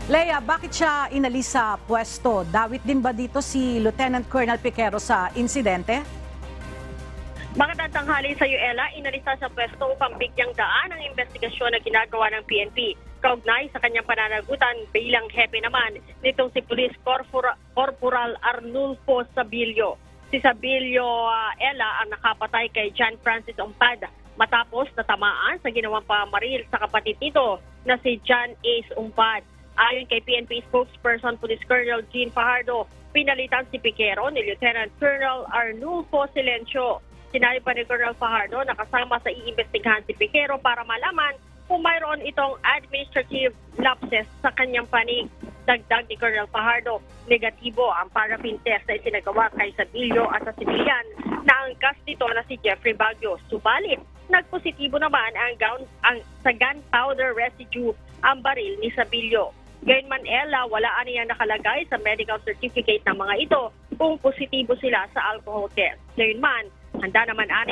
Lea, bakit siya inalis sa pwesto? Dawit din ba dito si Lieutenant Colonel Piquero sa insidente? Magandang tanghali sa iyo, Ella. Inalisa sa pwesto upang bigyang daan ang investigasyon na ginagawa ng PNP. Kaugnay sa kanyang pananagutan bilang hepe naman nitong si Police Corporal Arnulfo Sabilio. Si Sabilio, Ella, ang nakapatay kay John Francis Umpad matapos natamaan sa ginawang pamaril sa kapatid nito na si John Ace Umpad. Ayon kay PNP spokesperson Police Colonel Jean Fajardo, pinalitan si Piquero ni Lieutenant Colonel Arnulfo Silencio. Sinabi pa ni Colonel Fajardo na kasama sa iimbestigahan si Piquero para malaman kung mayroon itong administrative lapses sa kanyang panig. Dagdag ni Colonel Fajardo, negatibo ang paraffin test na isinagawa kay Sabilio at sa sibilyan na angkas nito na si Jeffrey Baguio. Subalit, nagpositibo naman sa gunpowder residue ang baril ni Sabilio. Gayunman, Ella, wala niya nakalagay sa medical certificate ng mga ito kung positibo sila sa alcohol test. Gayunman, handa naman ang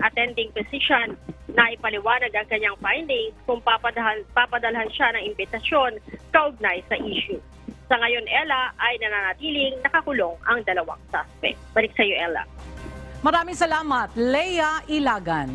attending physician na ipaliwanag ang kanyang findings kung papadalhan siya ng imbitasyon kaugnay sa issue. Sa ngayon, Ella, ay nananatiling nakakulong ang dalawang suspect. Balik sa iyo, Ella. Maraming salamat, Lea Ilagan.